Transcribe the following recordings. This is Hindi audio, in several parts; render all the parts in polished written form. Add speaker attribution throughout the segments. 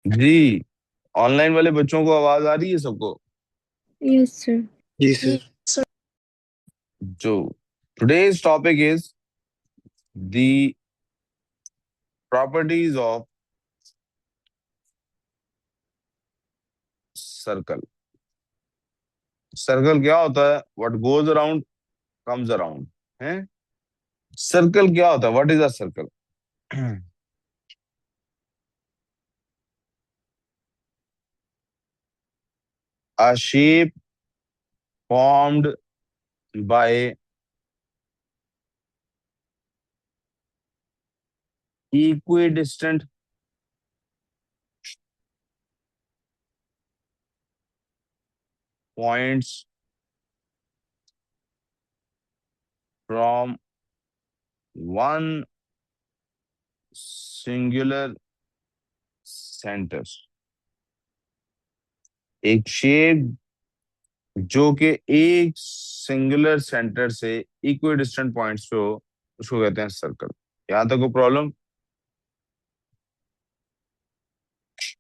Speaker 1: जी। ऑनलाइन वाले बच्चों को आवाज आ रही है सबको?
Speaker 2: Yes, sir.
Speaker 3: जी सर।
Speaker 1: जो today's topic is the properties of circle. Circle क्या होता है? What goes around comes around है। सर्कल क्या होता है? What is a circle? A shape formed by equidistant points from one singular centre. एक शेप जो कि एक सिंगुलर सेंटर से इक्विडिस्टेंट पॉइंट्स पे हो, उसको कहते हैं सर्कल। यहां तक कोई प्रॉब्लम?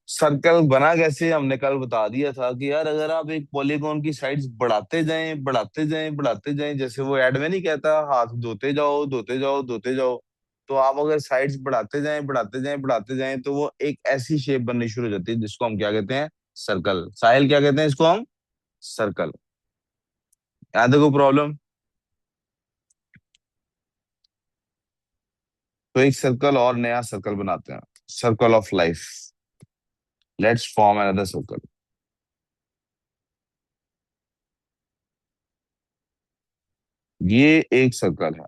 Speaker 1: सर्कल बना कैसे हमने कल बता दिया था कि यार अगर आप एक पॉलीगॉन की साइड्स बढ़ाते जाएं बढ़ाते जाएं बढ़ाते जाएं, जैसे वो एड में नहीं कहता हाथ धोते जाओ धोते जाओ धोते जाओ, तो आप अगर साइड्स बढ़ाते जाएं बढ़ाते जाएं बढ़ाते जाएं तो वो एक ऐसी शेप बननी शुरू हो जाती है जिसको हम क्या कहते हैं? सर्कल। साहिल, क्या कहते हैं इसको हम? सर्कल। यहाँ देखो प्रॉब्लम। तो एक सर्कल और नया सर्कल बनाते हैं, circle of life. Let's form another circle. ये एक सर्कल है।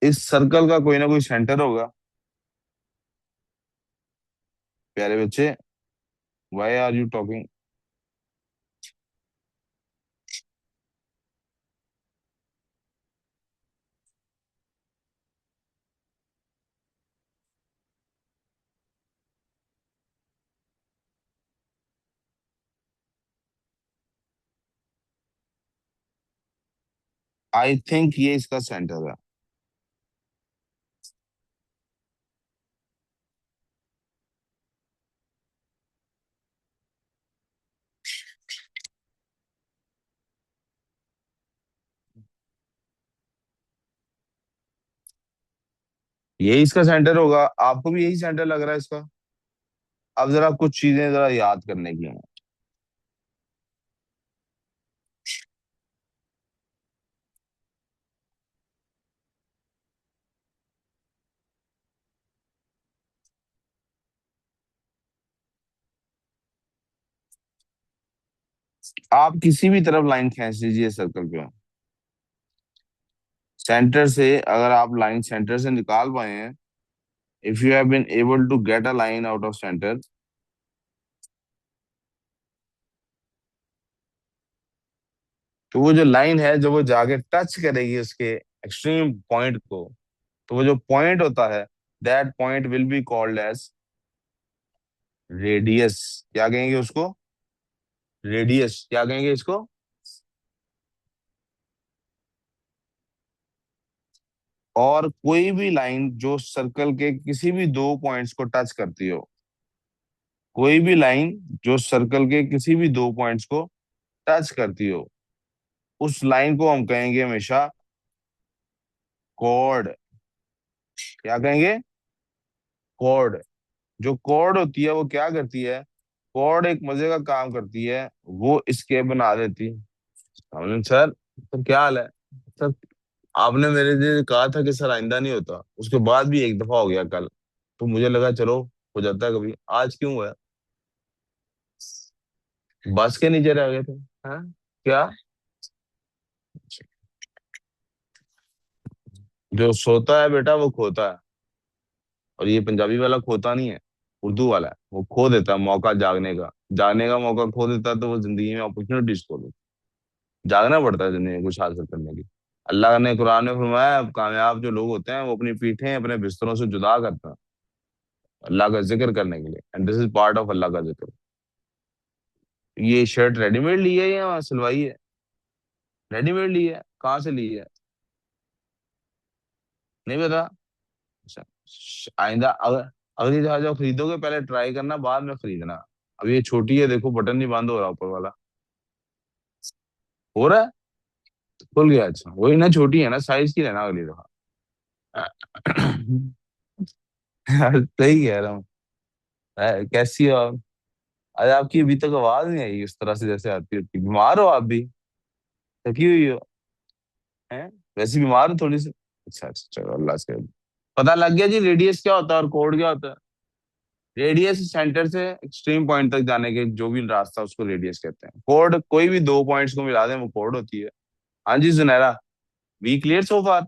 Speaker 1: इस सर्कल का कोई ना कोई सेंटर होगा। प्यारे बच्चे, why are you talking? I think ये इसका सेंटर है। यही इसका सेंटर होगा। आपको भी यही सेंटर लग रहा है इसका? अब जरा कुछ चीजें जरा याद करने की हैं। आप किसी भी तरफ लाइन खींच लीजिए सर्कल पे। सेंटर से अगर आप लाइन सेंटर से निकाल पाए हैं, if you have been able to get a line out of centre, तो वो जो लाइन है जब वो जाके टच करेगी उसके एक्सट्रीम पॉइंट को, तो वो जो पॉइंट होता है, that point will be called as radius. क्या कहेंगे उसको? रेडियस। क्या कहेंगे इसको? और कोई भी लाइन जो सर्कल के किसी भी दो पॉइंट्स को टच करती हो, कोई भी लाइन जो सर्कल के किसी भी दो पॉइंट्स को टच करती हो, उस लाइन को हम कहेंगे हमेशा कॉर्ड। क्या कहेंगे? कॉर्ड। जो कॉर्ड होती है वो क्या करती है? कॉर्ड एक मजे का काम करती है, वो स्केप बना देती है। हमने सर, तो क्या हाल है सर? आपने मेरे लिए कहा था कि सर आइंदा नहीं होता, उसके बाद भी एक दफा हो गया कल, तो मुझे लगा चलो हो जाता है कभी, आज क्यों हुआ? बस के नीचे रह गए थे? हाँ, क्या? जो सोता है बेटा वो खोता है। और ये पंजाबी वाला खोता नहीं है, उर्दू वाला है। वो खो देता है मौका जागने का। जागने का मौका खो देता है तो वो जिंदगी में अपॉर्चुनिटीज खो देता है। जागना पड़ता है जिंदगी में कुछ हासिल करने के लिए। अल्लाह ने कुरान में फरमाया कामयाब जो लोग होते हैं वो अपनी पीठें अपने बिस्तरों से जुदा करते हैं अल्लाह का जिक्र करने के लिए, and this is part of Allah का जिक्र। ये शर्ट रेडीमेड ली है या सिलवाई है? रेडीमेड ली है। कहाँ से ली है? नहीं पता? अच्छा। आइंदा अगर अगली जहाज जब खरीदोगे पहले ट्राई करना, बाद में खरीदना। अब ये छोटी है, देखो बटन नहीं बंद हो रहा ऊपर वाला। हो रहा है। खुल गया। अच्छा वही ना, छोटी है ना, साइज की लेना अगली दफा। सही कह रहा हूँ। कैसी हो आप? अरे आपकी अभी तक आवाज नहीं आई इस तरह से जैसे आती होती। बीमार हो आप भी? थकी हुई हो? हैं? वैसे बीमार हो थोड़ी सी? अच्छा अच्छा, चलो अल्लाह से। पता लग गया जी रेडियस क्या होता है और कोड क्या होता है? रेडियस सेंटर से एक्सट्रीम पॉइंट तक जाने के जो भी रास्ता, उसको रेडियस कहते हैं। कोड कोई भी दो पॉइंट्स को मिला दें वो कोड होती है। हाँ जी सुनहरा। वी क्लियर सो फार।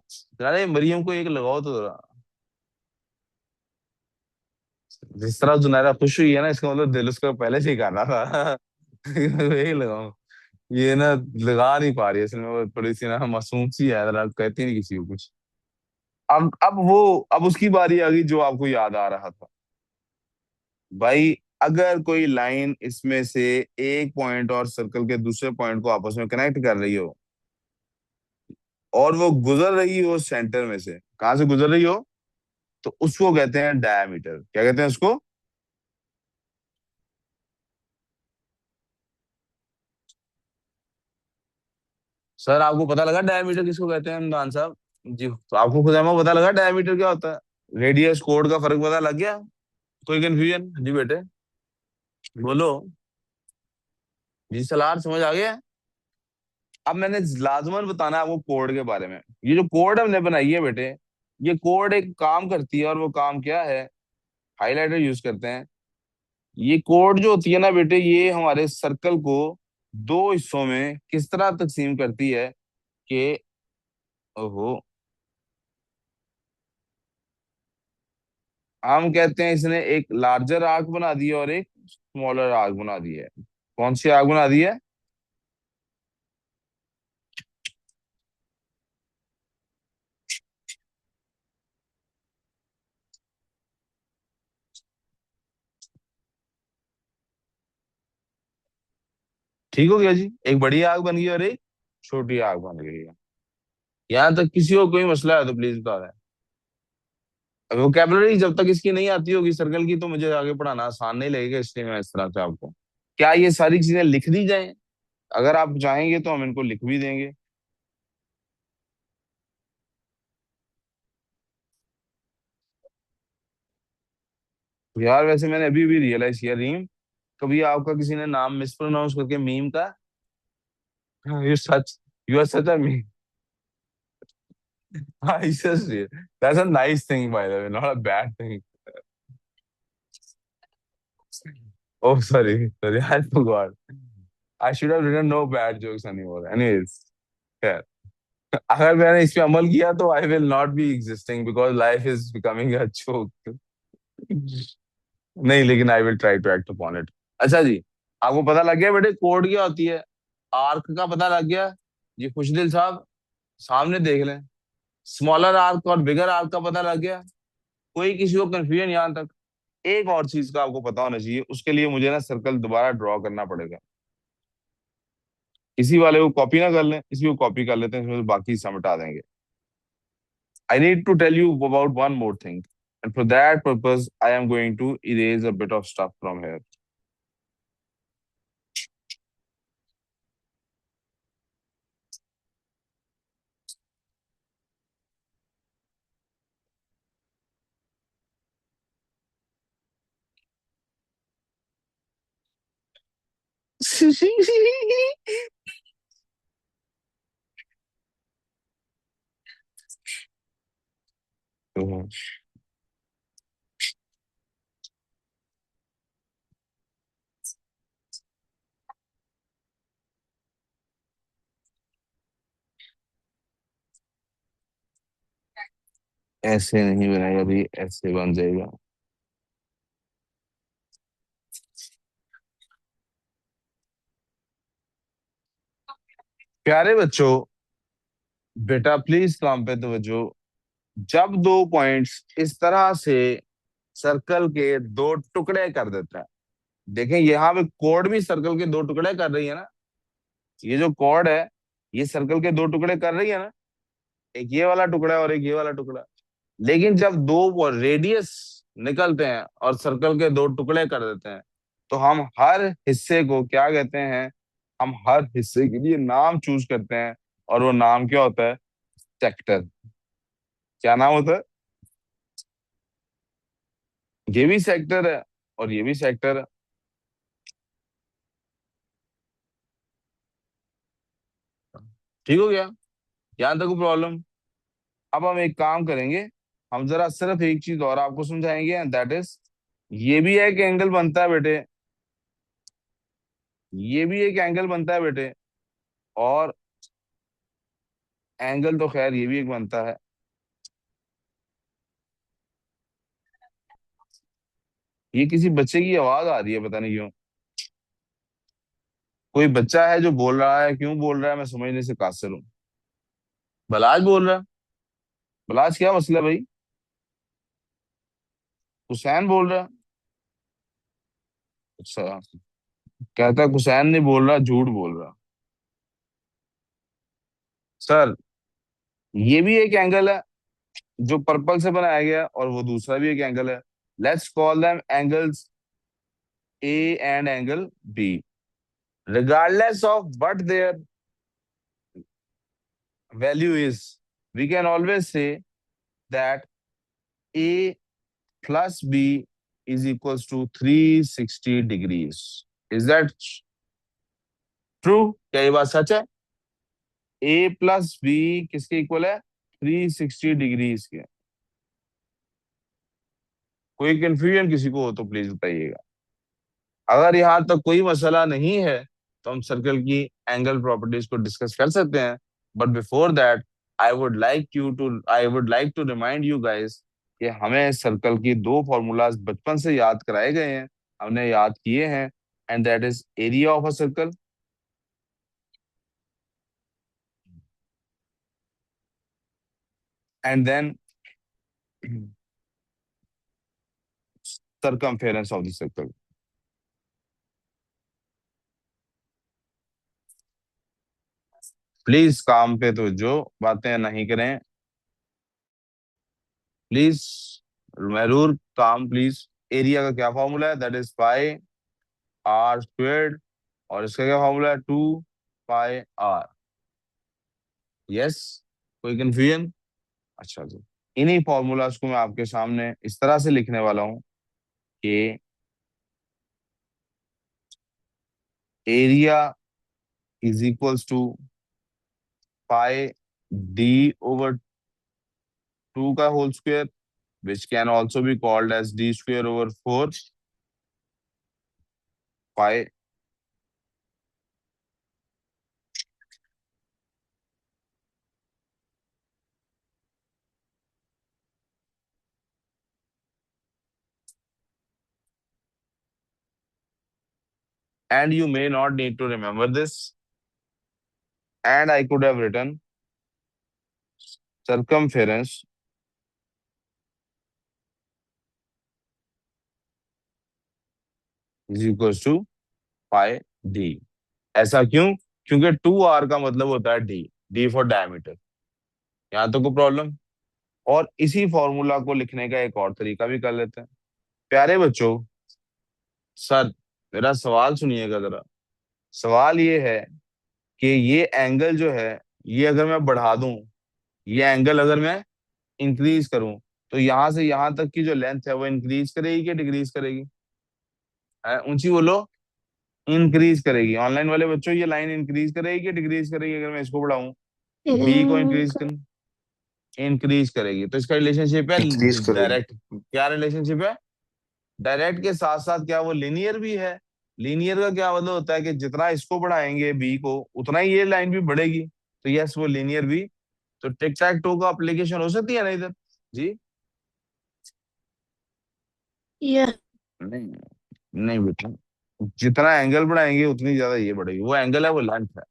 Speaker 1: अरे मरियम को एक लगाओ तो जरा। जिस तरह सुनहरा खुश हुई है ना, इसका मतलब दिल उसका पहले से ही करना था। यही लगाओ। ये ना लगा नहीं पा रही है असल में, वो थोड़ी सी ना मासूम सी है जरा, कहती नहीं किसी को कुछ। अब उसकी बारी आ गई जो आपको याद आ रहा था। भाई अगर कोई लाइन इसमें से एक पॉइंट और सर्कल के दूसरे पॉइंट को आपस में कनेक्ट कर रही हो, और वो गुजर रही हो सेंटर में से, कहाँ से गुजर रही हो, तो उसको कहते हैं डायमीटर। क्या कहते हैं उसको? सर आपको पता लगा डायमीटर किसको कहते हैं इमरान साहब? जी तो आपको खुद में पता लगा डायमीटर क्या होता है? रेडियस कोड का फर्क पता लग गया? कोई कंफ्यूजन जी बेटे? बोलो। जी सलार समझ आ गया? अब मैंने लाजमन बताना है आपको कोड के बारे में। ये जो कोड हमने बनाई है बेटे, ये कोड एक काम करती है, और वो काम क्या है? हाइलाइटर यूज करते हैं। ये कोड जो होती है ना बेटे, ये हमारे सर्कल को दो हिस्सों में किस तरह तकसीम करती है कि, ओहो, हम कहते हैं इसने एक लार्जर आर्क बना दी है और एक स्मॉलर आर्क बना दी है। कौन सी आर्क बना दी है? ठीक हो गया जी, एक बड़ी आग बन गई और एक छोटी आग बन गई है। यहाँ तक किसी को कोई मसला है तो प्लीज बता दें। अब वोकेबलरी जब तक इसकी नहीं आती होगी सर्कल की, तो मुझे आगे पढ़ाना आसान नहीं लगेगा, इसलिए मैं इस तरह से आपको, क्या ये सारी चीजें लिख दी जाएं? अगर आप चाहेंगे तो हम इनको लिख भी देंगे। तो यार वैसे मैंने अभी भी रियलाइज किया रीम, कभी आपका किसी ने नाम मिस प्रोनाउंस करके मीम का, you such, you are such a meme. हाँ it's just that's a nice thing by the way, not a bad thing. Oh sorry, I forgot. I should have written no bad jokes anymore. Anyways, yeah. अगर मैंने इस पे अमल किया तो I will not be existing because life is becoming a joke. नहीं, लेकिन I will try to act upon it. अच्छा जी, आपको पता लग गया बेटे कोड क्या होती है? आर्क का पता लग गया? जी खुशदिल साहब, सामने देख लें। स्मॉलर आर्क और बिगर आर्क का पता लग गया? कोई किसी को कंफ्यूजन यहाँ तक? एक और चीज का आपको पता होना चाहिए, उसके लिए मुझे ना सर्कल दोबारा ड्रॉ करना पड़ेगा। इसी वाले को कॉपी ना कर लें, इसी को कॉपी कर लेते हैं, इसमें से बाकी समेटा देंगे। I need to tell you about one more thing. And for that purpose, I am going to erase a bit of stuff from here. तो ऐसे नहीं बनाएगा अभी, ऐसे बन जाएगा। प्यारे बच्चों, बेटा प्लीज काम पे तवज्जो। जब दो पॉइंट्स इस तरह से सर्कल के दो टुकड़े कर देता है, देखें यहाँ पे कोड भी सर्कल के दो टुकड़े कर रही है ना। ये जो कोड है, ये सर्कल के दो टुकड़े कर रही है ना। एक ये वाला टुकड़ा और एक ये वाला टुकड़ा। लेकिन जब दो रेडियस निकलते हैं और सर्कल के दो टुकड़े कर देते हैं, तो हम हर हिस्से को क्या कहते हैं, हम हर हिस्से के लिए नाम चूज करते हैं, और वो नाम क्या होता है? सेक्टर। क्या नाम होता है? ये भी सेक्टर है और ये भी सेक्टर है। ठीक हो गया? यहाँ तक प्रॉब्लम? अब हम एक काम करेंगे, हम जरा सिर्फ एक चीज और आपको समझाएंगे, एंड दैट इज, ये भी एक एंगल बनता है बेटे, ये भी एक एंगल बनता है बेटे, और एंगल तो खैर ये भी एक बनता है। ये किसी बच्चे की आवाज आ रही है, पता नहीं क्यों। कोई बच्चा है जो बोल रहा है, क्यों बोल रहा है मैं समझने से कासिर हूँ। बलाज बोल रहा है। बलाज, क्या मसला है भाई? हुसैन बोल रहा है। अच्छा, कहता है हुसैन नहीं बोल रहा, झूठ बोल रहा। सर, ये भी एक एंगल है जो पर्पल से बनाया गया, और वो दूसरा भी एक एंगल है। Let's call them angles A and angle B, regardless of what their value is. We can always say that a plus b is equals to 360 degrees. Is that true? क्या ये बात सच है? a प्लस बी किसके इक्वल है? 360 डिग्रीज के। कोई कंफ्यूजन किसी को हो तो प्लीज बताइएगा। अगर यहाँ तक कोई मसला नहीं है, तो हम सर्कल की एंगल प्रॉपर्टीज को डिस्कस कर सकते हैं। But before that, I would like to remind you guys कि हमें सर्कल की दो फॉर्मूलाज बचपन से याद कराए गए हैं, हमने याद किए हैं, and that is area of a circle, and then circumference of the circle. Please काम पे तो जो बातें नहीं करें, प्लीज, मरूर काम प्लीज। एरिया का क्या फॉर्मूला है? That is pi R squared, और इसका क्या फॉर्मूला है? 2 पाई आर। यस? कोई कंफ्यूजन? अच्छा जी। इन्हीं फॉर्मूलाज को मैं आपके सामने इस तरह से लिखने वाला हूं कि area is equals to pi D over 2 का whole square, which can also be called as D square over 4 pi. And you may not need to remember this, and I could have written circumference is equals to pi D. ऐसा क्यों? क्योंकि 2 आर का मतलब होता है डी, डी फॉर डायमीटर। यहाँ तो कोई प्रॉब्लम? और इसी फॉर्मूला को लिखने का एक और तरीका भी कर लेते हैं। प्यारे बच्चों, सर, मेरा सवाल सुनिएगा जरा। सवाल ये है कि ये एंगल जो है, ये अगर मैं बढ़ा दूं, ये एंगल अगर मैं इंक्रीज करूं, तो यहां से यहां तक की जो लेंथ है वो इंक्रीज करेगी कि डिक्रीज करेगी? ऊंची बोलो। इंक्रीज करेगी। ऑनलाइन वाले बच्चों, ये लाइन इंक्रीज करेगी कि डिक्रीज करेगी अगर मैं इसको बढ़ाऊं? बी को इंक्रीज कर, इंक्रीज करेगी, तो इसका रिलेशनशिप है
Speaker 3: इंक्रीज करेगी।
Speaker 1: डायरेक्ट। क्या रिलेशनशिप है? डायरेक्ट के साथ साथ क्या वो लीनियर भी है? लीनियर का क्या मतलब होता है कि जितना इसको बढ़ाएंगे बी को, उतना ही ये लाइन भी बढ़ेगी। तो यस, वो लीनियर भी। तो टिक टैक टो का एप्लीकेशन हो सकती है ना इधर? जी?
Speaker 2: Yeah.
Speaker 1: नहीं, नहीं बेटा, जितना एंगल बढ़ाएंगे उतनी ज्यादा ये बढ़ेगी। वो एंगल है, वो लेंथ है।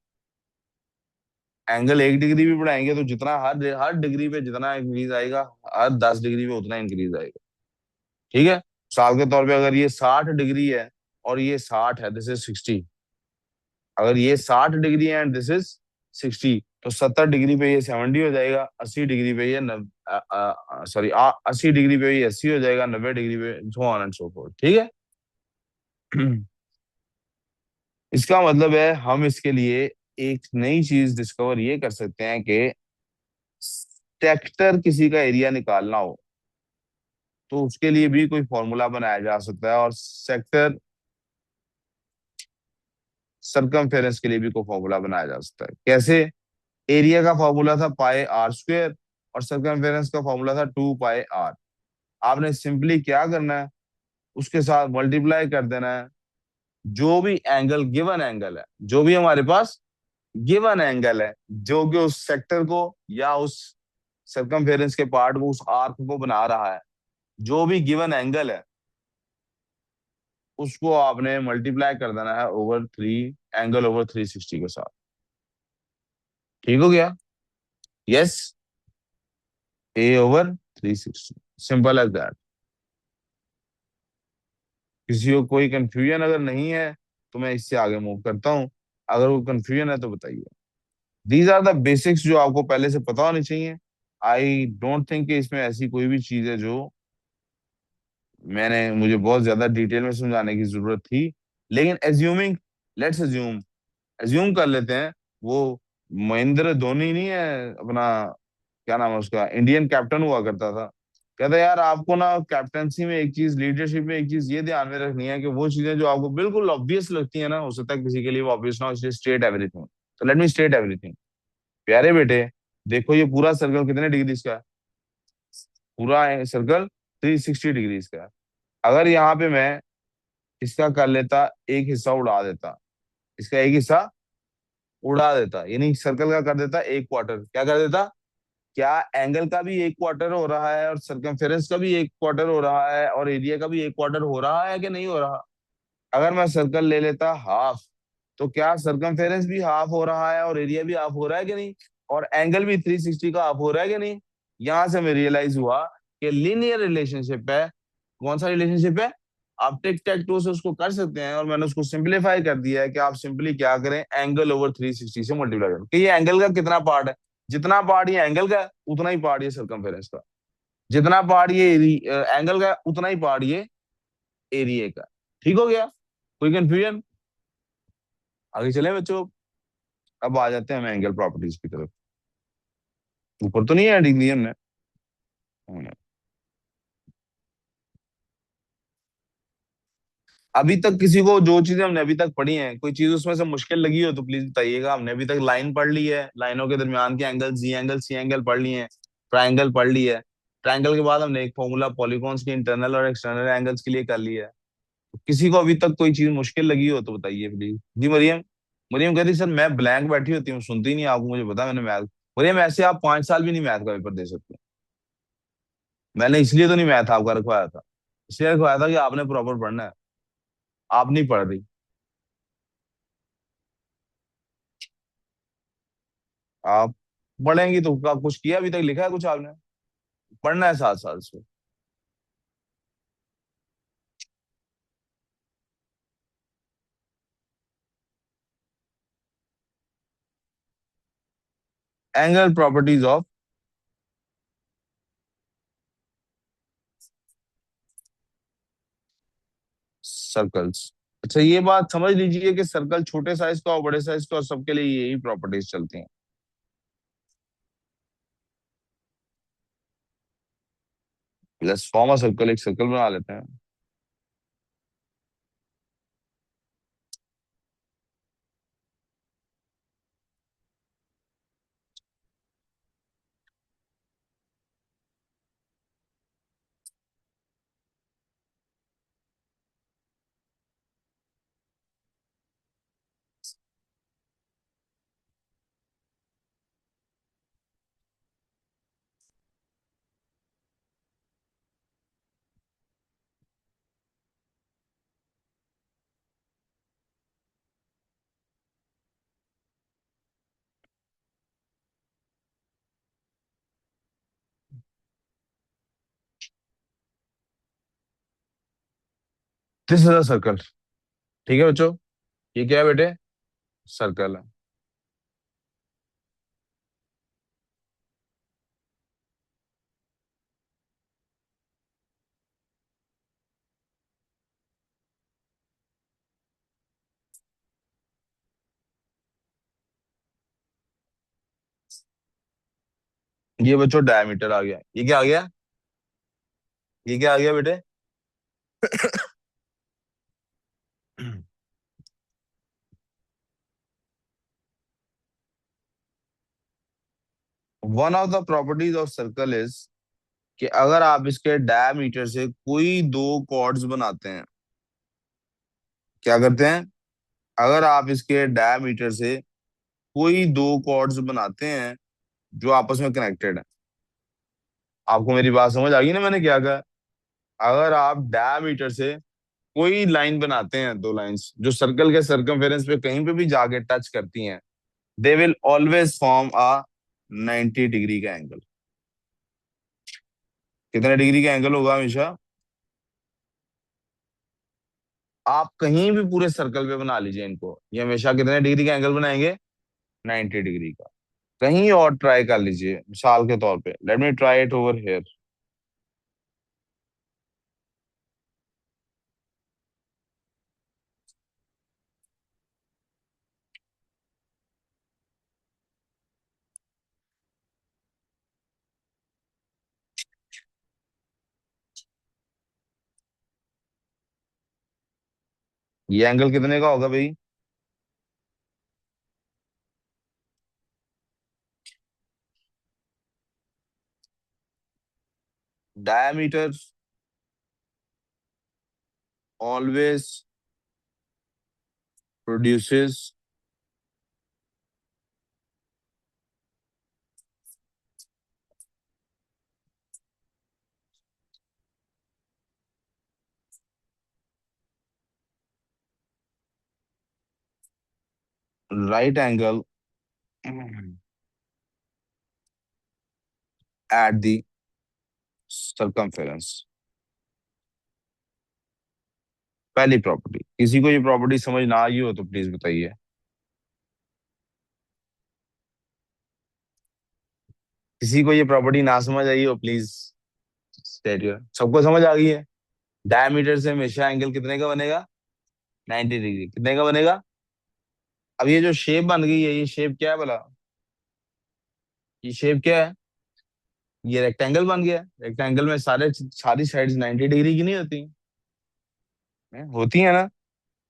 Speaker 1: एंगल 1 डिग्री भी बढ़ाएंगे तो जितना हर हर डिग्री पे जितना इंक्रीज आएगा, हर 10 डिग्री पे उतना इंक्रीज आएगा। ठीक है? साल के तौर पे अगर ये 60 डिग्री है और ये 60 है, दिस इज 60। अगर ये 60 डिग्री है एंड दिस इज 60, तो 70 डिग्री पे ये 70 हो जाएगा, 80 डिग्री पे ये सॉरी 80 डिग्री पे भी 80 हो जाएगा, 90 डिग्री पे, so on and so fourth, ठीक है। इसका मतलब है हम इसके लिए एक नई चीज डिस्कवर ये कर सकते हैं कि सेक्टर किसी का एरिया निकालना हो तो उसके लिए भी कोई फॉर्मूला बनाया जा सकता है, और सेक्टर सरकमफेरेंस के लिए भी कोई फॉर्मूला बनाया जा सकता है। कैसे? एरिया का फॉर्मूला था पाई आर स्क्वेयर, और सरकमफेरेंस का फॉर्मूला था 2 पाई आर। आपने सिंपली क्या करना है, उसके साथ मल्टीप्लाई कर देना है। जो भी एंगल, गिवन एंगल है, जो भी हमारे पास गिवन एंगल है, जो कि उस सेक्टर को या उस सरकमफेरेंस के पार्ट को, उस आर्क को बना रहा है, जो भी गिवन एंगल है, उसको आपने मल्टीप्लाई कर देना है ओवर 3 एंगल ओवर 360 के साथ। ठीक हो गया? Yes. A/360, simple as that. किसी को कोई कंफ्यूजन अगर नहीं है तो मैं इससे आगे मूव करता हूँ। अगर वो कंफ्यूजन है तो बताइए। दीज आर द बेसिक्स जो आपको पहले से पता होनी चाहिए। आई डोंट थिंक कि इसमें ऐसी कोई भी चीज है जो मुझे बहुत ज्यादा डिटेल में समझाने की जरूरत थी। लेकिन एज्यूमिंग, लेट्स एज्यूम, एज्यूम कर लेते हैं, वो महेंद्र धोनी नहीं है अपना, क्या नाम है उसका, इंडियन कैप्टन हुआ करता था। कहता है यार आपको ना कैप्टनसी में एक चीज, लीडरशिप में एक चीज ये ध्यान में रखनी है कि वो चीजें जो आपको बिल्कुल ऑब्वियस लगती है ना, हो सकता है किसी के लिए वो ऑब्वियस ना हो, इसलिए स्टेट एवरीथिंग। तो लेट मी स्टेट एवरीथिंग। प्यारे बेटे, देखो ये पूरा सर्कल कितने डिग्री का है? पूरा सर्कल 360 डिग्री का है। अगर यहाँ पे मैं इसका कर लेता, एक हिस्सा उड़ा देता, इसका एक हिस्सा उड़ा देता, यानी सर्कल का कर देता 1 क्वार्टर, क्या कर देता? क्या एंगल का भी 1 क्वार्टर हो रहा है, और सरकमफेरेंस का भी 1 क्वार्टर हो रहा है, और एरिया का भी 1 क्वार्टर हो रहा है कि नहीं हो रहा? अगर मैं सर्कल ले लेता हाफ, तो क्या सरकमफेरेंस भी हाफ हो रहा है, और एरिया भी हाफ हो रहा है कि नहीं, और एंगल भी 360 का हाफ हो रहा है कि नहीं? यहां से हमें रियलाइज हुआ कि लीनियर रिलेशनशिप है। कौन सा रिलेशनशिप है? आप टिक टैक टू से उसको कर सकते हैं, और मैंने उसको सिंप्लीफाई कर दिया है कि आप सिंपली क्या करें, एंगल ओवर 360 से मल्टीप्लाई करें कि ये एंगल का कितना पार्ट है। जितना पार्ट ये एंगल का है, उतना ही पार्ट ये सरकमफेरेंस का। जितना पार्ट ये एंगल का है, उतना ही पार्ट ये एरिया का। ठीक हो गया? कोई कंफ्यूजन? आगे चले बच्चों। अब आ जाते हैं हम एंगल प्रॉपर्टीज की तरफ। ऊपर तो नहीं है डिग्री हमने। अभी तक किसी को जो चीजें हमने अभी तक पढ़ी हैं, कोई चीज उसमें से मुश्किल लगी हो तो प्लीज बताइएगा। हमने अभी तक लाइन पढ़ ली है, लाइनों के दरमियान के एंगल, जी एंगल, सी एंगल पढ़ लिए हैं, ट्राइंगल पढ़ ली है। ट्राइंगल के बाद हमने एक फॉर्मूला पॉलीगॉन्स के इंटरनल और एक्सटर्नल एंगल्स के लिए कर लिया है। तो किसी को अभी तक कोई चीज मुश्किल लगी हो तो बताइए प्लीज। जी मरियम। मरियम कह रही सर मैं ब्लैंक बैठी होती हूँ, सुनती नहीं, आपको मुझे पता मैंने मैथ। मरियम ऐसे आप 5 साल भी नहीं मैथ का पेपर दे सकते। मैंने इसलिए तो नहीं मैथ आपका रखवाया था, इसलिए रखवाया था कि आपने प्रॉपर पढ़ना है। आप नहीं पढ़ रही। आप पढ़ेंगी तो आप कुछ किया अभी तक, लिखा है कुछ आपने? पढ़ना है 7 साल से। Angle properties of circles. अच्छा ये बात समझ लीजिए कि सर्कल छोटे साइज का और बड़े साइज का और सबके लिए यही प्रॉपर्टीज चलती हैं। लेट्स फॉर्म अ सर्कल, एक सर्कल बना लेते हैं। This is a circle. ठीक है बच्चों, ये क्या है बेटे? सर्कल है। ये बच्चों डायमीटर आ गया, ये क्या आ गया, ये क्या आ गया बेटे? 1 of the properties of circle is कि अगर आप इसके डायमीटर से कोई दो कॉर्ड्स बनाते हैं, क्या करते हैं, अगर आप इसके डायमीटर से कोई दो कॉर्ड्स बनाते हैं जो आपस में कनेक्टेड है। आपको मेरी बात समझ आ गई ना, मैंने क्या कहा? अगर आप डायमीटर से कोई लाइन बनाते हैं, दो लाइंस जो सर्कल के सर्कमफेरेंस पे कहीं पे भी जाके टच करती हैं, they will always form a 90 degree का एंगल। कितने डिग्री का एंगल होगा हमेशा? आप कहीं भी पूरे सर्कल पे बना लीजिए इनको, ये हमेशा कितने डिग्री का एंगल बनाएंगे? 90 डिग्री का। कहीं और ट्राई कर लीजिए, मिसाल के तौर पे let me try it over here. ये एंगल कितने का होगा भाई? Diameter always produces right angle at the circumference. पहली प्रॉपर्टी, किसी को ये प्रॉपर्टी समझ ना आई हो तो प्लीज बताइए। किसी को ये प्रॉपर्टी ना समझ आई हो प्लीज स्टेट योर। सबको समझ आ गई है? डायमीटर से हमेशा एंगल कितने का बनेगा? 90 डिग्री। कितने का बनेगा? अब ये जो शेप बन गई है, ये शेप क्या है भला? ये शेप क्या है? ये रेक्टेंगल बन गया। रेक्टेंगल में सारी साइड्स 90 डिग्री की नहीं होती होती है ना?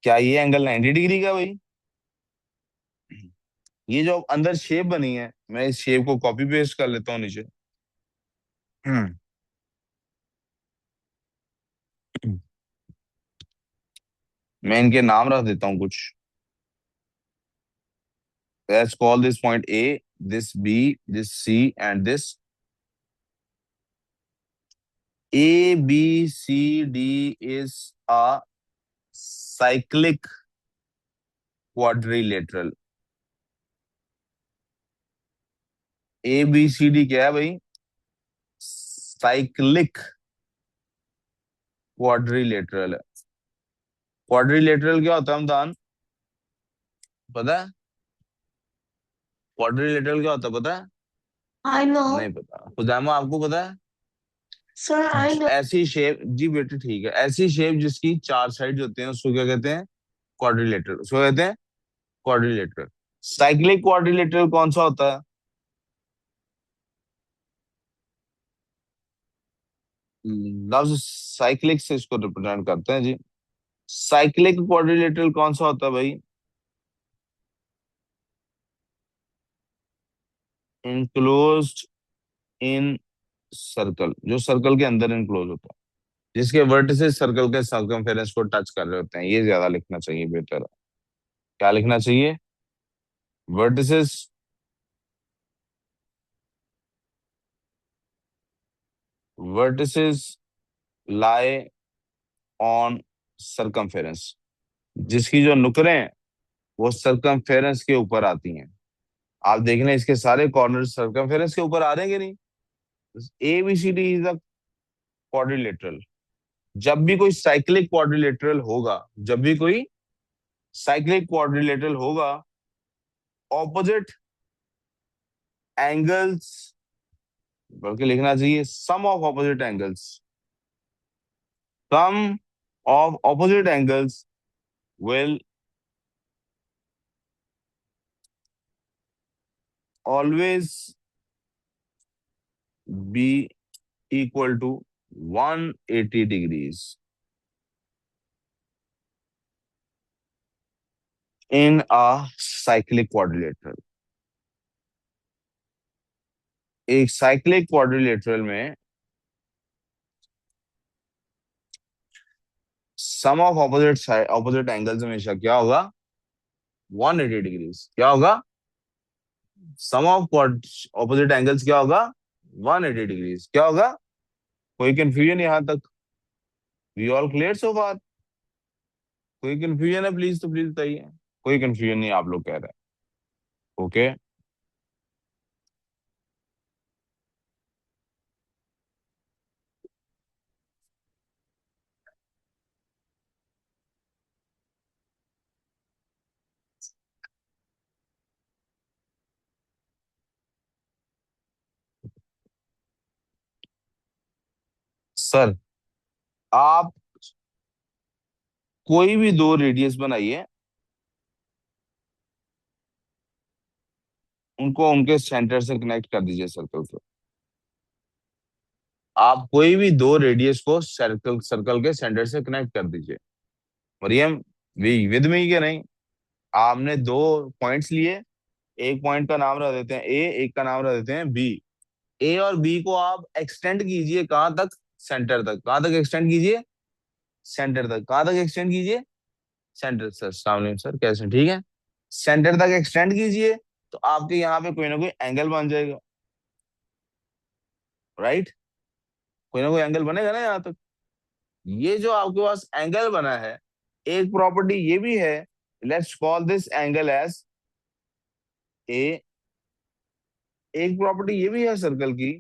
Speaker 1: क्या ये एंगल 90 डिग्री का भाई? ये जो अंदर शेप बनी है, मैं इस शेप को कॉपी पेस्ट कर लेता हूँ नीचे। हम्म। मैं इनके नाम रख देता हूँ कुछ। Let's call this point A, this B, this C and this. A B C D is a cyclic quadrilateral. A B C D क्या है भाई? साइक्लिक क्वाड्रिलेटरल है। क्वाड्रिलेटरल क्या होता है हमदान? पता है? क्वाड्रिलेटरल क्या होता है पता है?
Speaker 3: I
Speaker 1: नहीं
Speaker 3: know.
Speaker 1: पता? खुदामा आपको पता है?
Speaker 3: Sir, I know.
Speaker 1: ऐसी शेप जी बेटे, ठीक है, ऐसी शेप जिसकी चार साइड होते हैं उसको क्या कहते हैं? क्वाड्रिलेटरल। उसको कहते हैं क्वाड्रिलेटरल। साइक्लिक क्वाड्रिलेटरल कौन सा होता है? लफ्ज साइक्लिक से इसको रिप्रेजेंट करते हैं जी। साइक्लिक क्वाड्रिलेटरल कौन सा होता है भाई? इनक्लोज्ड इन सर्कल, जो सर्कल के अंदर इनक्लोज होता है, जिसके वर्टिसेस सर्कल के सर्कमफेरेंस को टच कर रहे होते हैं, ये ज्यादा लिखना चाहिए, बेहतर है। क्या लिखना चाहिए? Vertices vertices lie on circumference, जिसकी जो नुकरें हैं वो सर्कमफेरेंस के ऊपर आती हैं। आप देख लें इसके सारे कॉर्नर सर्कमफेरेंस के ऊपर आ रहे हैं कि नहीं? A B C D is a quadrilateral. जब भी कोई साइक्लिक क्वाड्रिलेटरल होगा, जब भी कोई साइक्लिक क्वाड्रिलेटरल होगा, ऑपोजिट एंगल्स, बल्कि लिखना चाहिए sum of opposite angles, sum of opposite angles will always be equal to 180 degrees in a cyclic quadrilateral. एक साइक्लिक क्वाड्रिलेटरल में सम ऑफ ऑपोजिट एंगल्स हमेशा क्या होगा? 180 डिग्रीज। क्या होगा? सम ऑफ ऑपोजिट एंगल्स क्या होगा? 180 डिग्रीज। क्या होगा? कोई कंफ्यूजन यहां तक? वी ऑल क्लियर सो फार? कोई कंफ्यूजन है प्लीज, तो प्लीज बताइए। कोई कंफ्यूजन नहीं आप लोग कह रहे हैं, ओके। सर, आप कोई भी दो रेडियस बनाइए, उनको उनके सेंटर से कनेक्ट कर दीजिए सर्कल से। आप कोई भी दो रेडियस को सर्कल सर्कल के सेंटर से कनेक्ट कर दीजिए। मरियम, वी विद मी के नहीं? आपने दो पॉइंट्स लिए, एक पॉइंट का नाम रख देते हैं ए, एक का नाम रख देते हैं बी। ए और बी को आप एक्सटेंड कीजिए कहां तक? सेंटर तक। कहां तक एक्सटेंड कीजिए? सेंटर तक। कहां तक एक्सटेंड कीजिए? सेंटर। सर सामने सर, कैसे? ठीक है, सेंटर तक एक्सटेंड कीजिए, तो आपके यहाँ पे कोई ना कोई एंगल बन जाएगा, राइट? कोई ना कोई एंगल बनेगा ना यहाँ तक। ये जो आपके पास एंगल बना है, एक प्रॉपर्टी ये भी है, let's call this angle as A. एक प्रॉपर्टी ये भी है सर्कल की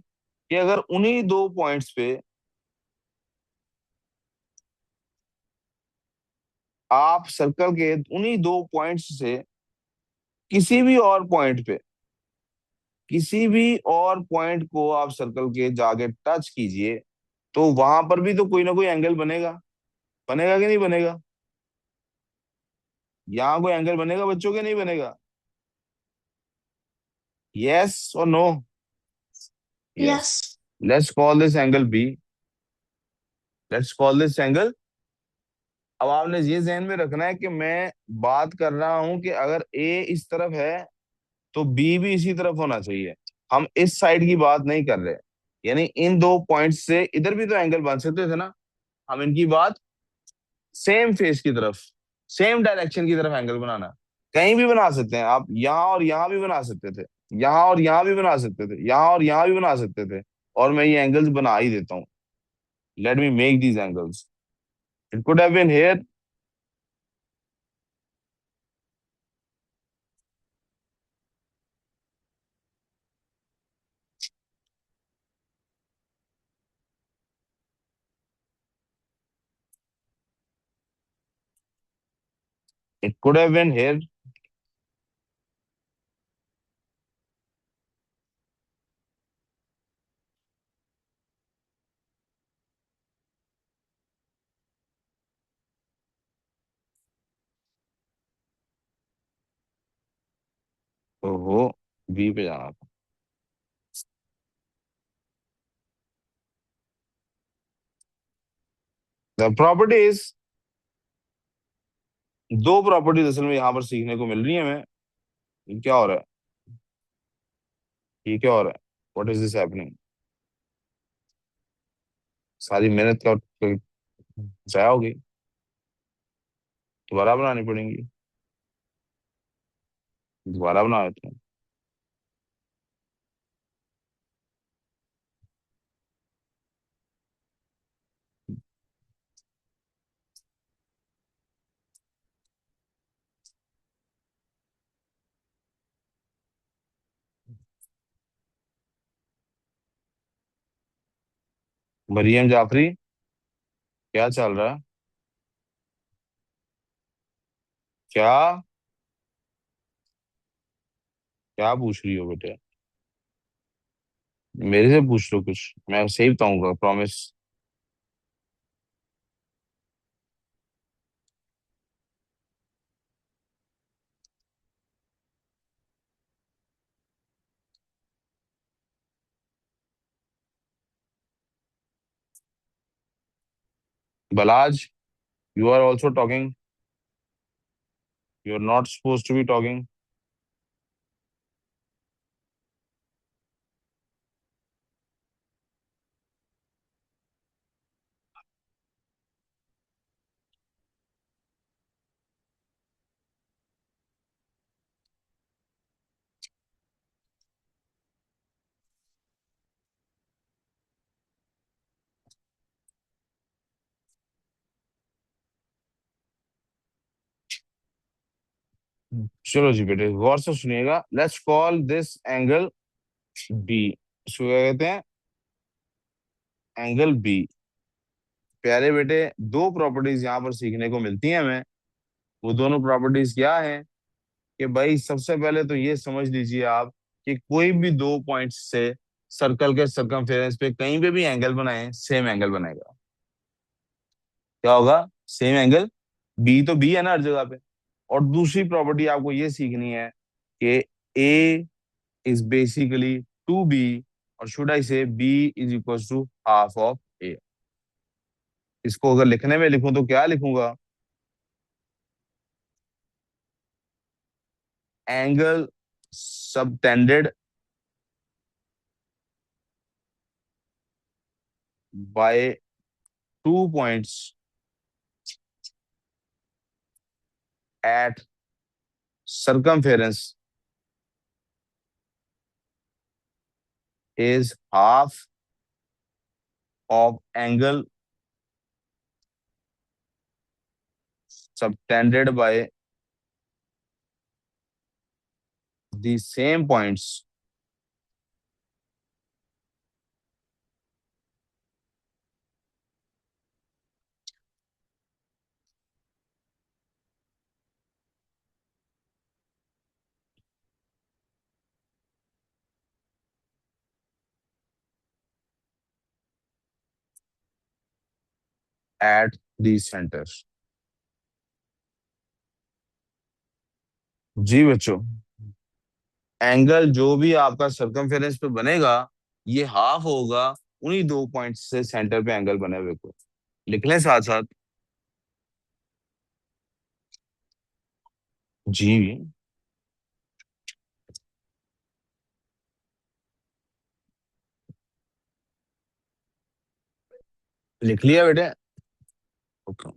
Speaker 1: कि अगर उन्हीं दो पॉइंट्स पे आप सर्कल के उन्हीं दो पॉइंट्स से किसी भी और पॉइंट पे, किसी भी और पॉइंट को आप सर्कल के जाके टच कीजिए, तो वहां पर भी तो कोई ना कोई एंगल बनेगा। बनेगा कि नहीं बनेगा? यहाँ कोई एंगल बनेगा बच्चों के, नहीं बनेगा? यस और no? Yes.
Speaker 3: Yes.
Speaker 1: Let's call this angle B. Let's call this angle. अब आपने ये ध्यान में रखना है कि मैं बात कर रहा हूं कि अगर ए इस तरफ है तो बी भी इसी तरफ होना चाहिए। हम इस साइड की बात नहीं कर रहे, यानी इन दो पॉइंट्स से इधर भी तो एंगल बन सकते थे ना। हम इनकी बात सेम फेस की तरफ, सेम डायरेक्शन की तरफ एंगल बनाना। कहीं भी बना सकते हैं आप, यहाँ और यहाँ भी बना सकते थे, यहाँ और यहाँ भी बना सकते थे, यहाँ और यहाँ भी बना सकते थे। और मैं ये एंगल्स बना ही देता हूँ। Let me make these angles. It could have been here, it could have been here. ओहो, बी पे जाना था। द प्रॉपर्टीज, दो प्रॉपर्टीज असल में यहाँ पर सीखने को मिल रही है हमें। ये क्या हो रहा है? ये क्या हो रहा है? What is this happening? सारी मेहनत का जाया होगी, दोबारा बनानी पड़ेंगी। दोबारा बना देते हैं। मरियम जाफरी, क्या चल रहा है? क्या? क्या पूछ रही हो बेटे? मेरे से पूछ लो कुछ, मैं सही बताऊंगा, promise. Balaj, you are also talking. You are not supposed to be talking. चलो जी बेटे, गौर से सुनिएगा। Let's call this angle B. इसको क्या कहते हैं? Angle B. प्यारे बेटे, दो प्रॉपर्टीज यहाँ पर सीखने को मिलती हैं हमें। वो दोनों प्रॉपर्टीज क्या है? कि भाई सबसे पहले तो ये समझ लीजिए आप कि कोई भी दो पॉइंट्स से सर्कल के सर्कमफेरेंस पे कहीं पे भी एंगल बनाए, सेम एंगल बनेगा। क्या होगा? Same angle. बी तो बी है ना हर जगह पे। और दूसरी प्रॉपर्टी आपको ये सीखनी है कि A is basically two B, और should I say B is equal to half of A. इसको अगर लिखने में लिखूं तो क्या लिखूंगा? Angle subtended by two points at circumference is half of angle subtended by the same points at the center। जी बच्चों, एंगल जो भी आपका सर्कमफेरेंस पे बनेगा, ये हाफ होगा उन्हीं दो पॉइंट्स से सेंटर पे एंगल बने हुए को। लिख लें साथ साथ। जी, लिख लिया बेटे? ओके।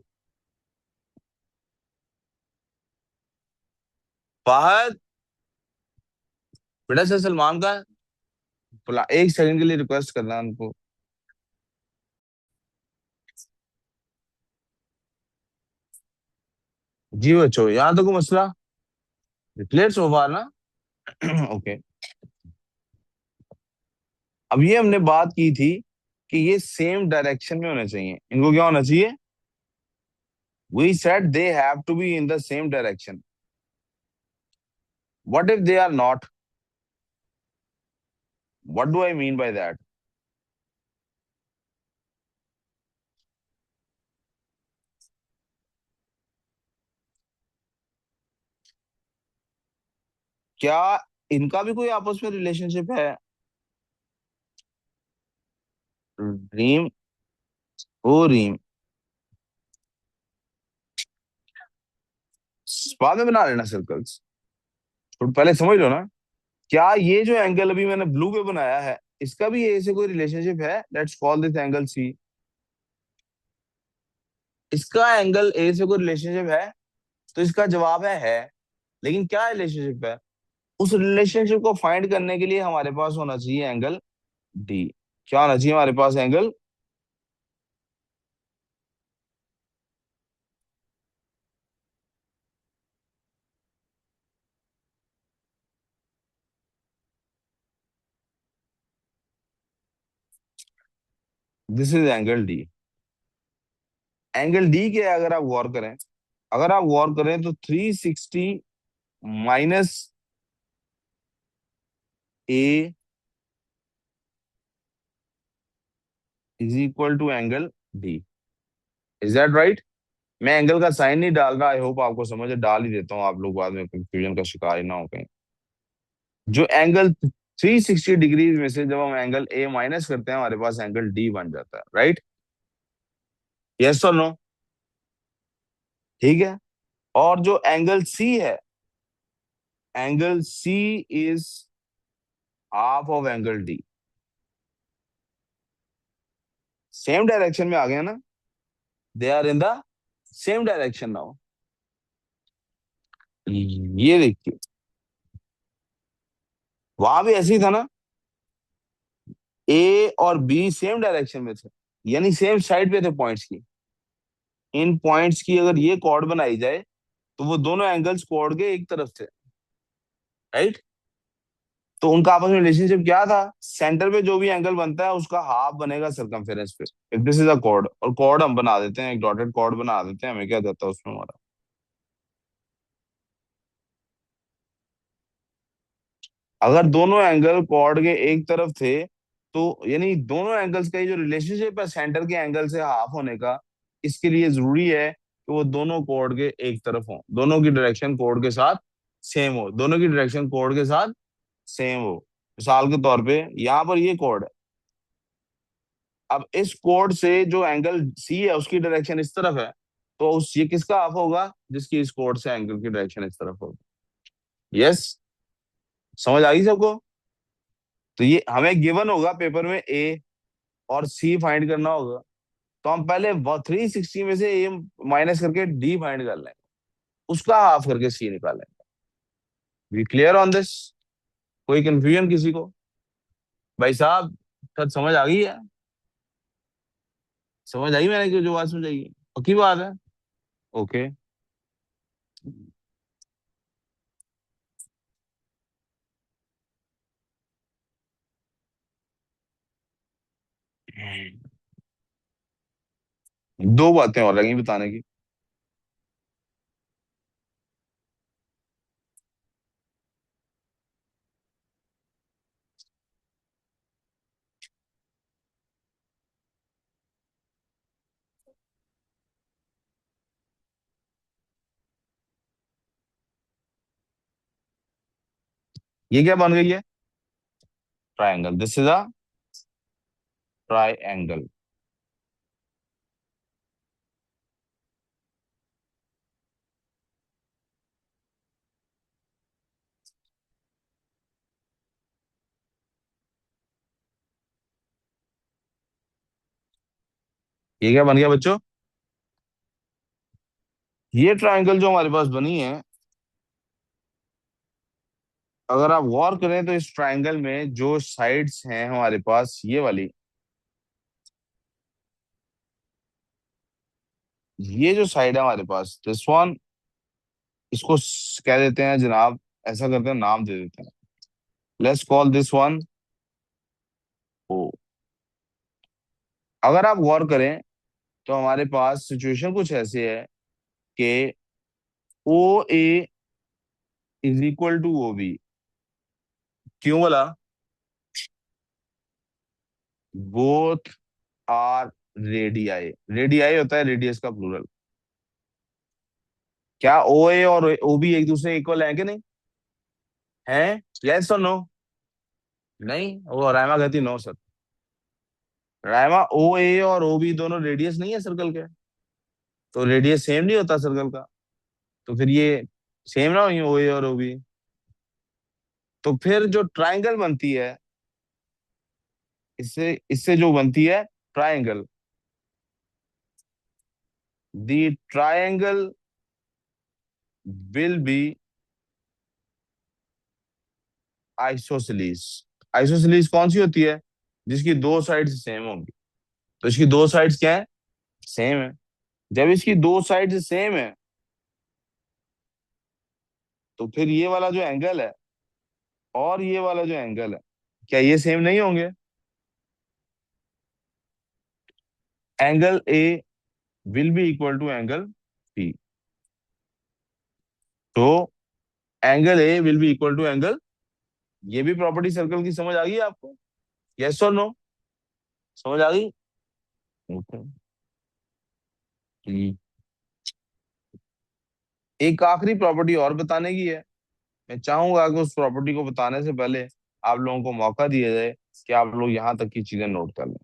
Speaker 1: फहद, बेटा से सलमान का एक सेकंड के लिए रिक्वेस्ट करना उनको। जी बच्चों, यहाँ तो कोई मसला? क्लियर सो फार ना? ओके। अब ये हमने बात की थी कि ये सेम डायरेक्शन में होने चाहिए। इनको क्या होना चाहिए? We said they have to be in the same direction. What if they are not? What do I mean by that? क्या इनका भी कोई आपस में रिलेशनशिप है? रीम, ओ रीम, बाद में बना लेना सर्कल्स, तो पहले समझ लो ना। क्या ये जो एंगल अभी मैंने ब्लू पे बनाया है, इसका भी ए से कोई रिलेशनशिप है? Let's call this angle C. इसका एंगल ए से कोई रिलेशनशिप है? तो इसका जवाब है। लेकिन क्या रिलेशनशिप है? उस रिलेशनशिप को फाइंड करने के लिए हमारे पास होना चाहिए एंगल डी। क्या होना चाहिए हमारे पास? Angle. This is angle D. Angle D के अगर आप गौर करें, अगर आप गौर करें तो 360 minus A is equal to angle D. Is that right? मैं एंगल का साइन नहीं डाल रहा, आई होप आपको समझ है। डाल ही देता हूँ, आप लोग बाद में कंफ्यूजन का शिकार ही ना हो कहीं। जो एंगल 360 डिग्री में से जब हम एंगल ए माइनस करते हैं, हमारे पास एंगल डी बन जाता है, राइट? यस और नो? ठीक है। और जो एंगल सी है, angle C is half of angle D. Same direction में आ गया ना, they are in the same direction now. ये देखिए, वहां भी ऐसे ही था ना, ए और बी सेम डायरेक्शन में थे, यानी सेम साइड पे थे पॉइंट्स की। इन पॉइंट्स की अगर ये कॉर्ड बनाई जाए तो वो दोनों एंगल्स कॉर्ड के एक तरफ थे, राइट? तो उनका आपस में रिलेशनशिप क्या था? सेंटर पे जो भी एंगल बनता है उसका हाफ बनेगा सर्कमफेरेंस पे, if this is a cord. और कॉर्ड हम बना देते हैं, एक डॉटेड कॉर्ड बना देते हैं, हमें क्या देता है उसमें हमारा। अगर दोनों एंगल कॉर्ड के एक तरफ थे, तो यानी दोनों एंगल्स का ये जो रिलेशनशिप है सेंटर के एंगल से हाफ होने का, इसके लिए जरूरी है कि वो दोनों कॉर्ड के एक तरफ हो, दोनों की डायरेक्शन कॉर्ड के साथ सेम हो, दोनों की डायरेक्शन कॉर्ड के साथ सेम हो। मिसाल के तौर पे यहाँ पर ये कॉर्ड है, अब इस कॉर्ड से जो एंगल सी है उसकी डायरेक्शन इस तरफ है, तो उस ये किसका हाफ होगा? जिसकी इस कॉर्ड से एंगल की डायरेक्शन इस तरफ होगी। यस, समझ आ गई सबको? तो ये हमें गिवन होगा पेपर में, ए और सी फाइंड करना होगा, तो हम पहले 360 में से ए माइनस करके डी फाइंड कर लेंगे, उसका हाफ करके सी निकालेंगे। We clear on this? कोई कंफ्यूजन किसी को? भाई साहब, सब समझ आ गई है? समझ आई मैंने जो बात समझाई है? पक्की बात है? ओके। दो बातें और लगी बताने की। ये क्या बन गई है? Triangle. This is a triangle. ये क्या बन गया बच्चों? ये ट्राइंगल जो हमारे पास बनी है, अगर आप गौर करें तो इस ट्राइंगल में जो साइड्स हैं हमारे पास, ये वाली, ये जो साइड है हमारे पास, दिस वन, इसको कह देते हैं जनाब, ऐसा करते हैं, नाम दे देते हैं, लेट्स कॉल दिस वन ओ। अगर आप गौर करें तो हमारे पास सिचुएशन कुछ ऐसी है कि O A is equal to O B. क्यों बोला? Both are radii. रेडियाई होता है रेडियस का प्लूरल। क्या ओ ए और ओ बी एक दूसरे इक्वल है कि नहीं? है? यस और नो? नहीं, वो रायमा कहती नो सर। रायमा, ओ ए और ओ बी दोनों रेडियस नहीं है सर्कल के, तो रेडियस सेम नहीं होता सर्कल का, तो फिर ये सेम ना हुई ओ ए और ओ बी। तो फिर जो ट्राइंगल बनती है, इससे इससे जो बनती है triangle, the triangle will be isosceles. Isosceles कौन सी होती है? जिसकी दो साइड्स सेम होंगी। तो इसकी दो साइड्स क्या है? सेम है। जब इसकी दो साइड्स सेम है, तो फिर ये वाला जो एंगल है और ये वाला जो एंगल है, क्या ये सेम नहीं होंगे? Angle A will be equal to angle B. तो angle A will be equal to angle, ये भी प्रॉपर्टी सर्कल की समझ आ गई आपको? यस और नो? समझ आ गई? ओके। एक आखिरी प्रॉपर्टी और बताने की है। मैं चाहूंगा कि उस प्रॉपर्टी को बताने से पहले आप लोगों को मौका दिया जाए कि आप लोग यहाँ तक की चीजें नोट कर लें।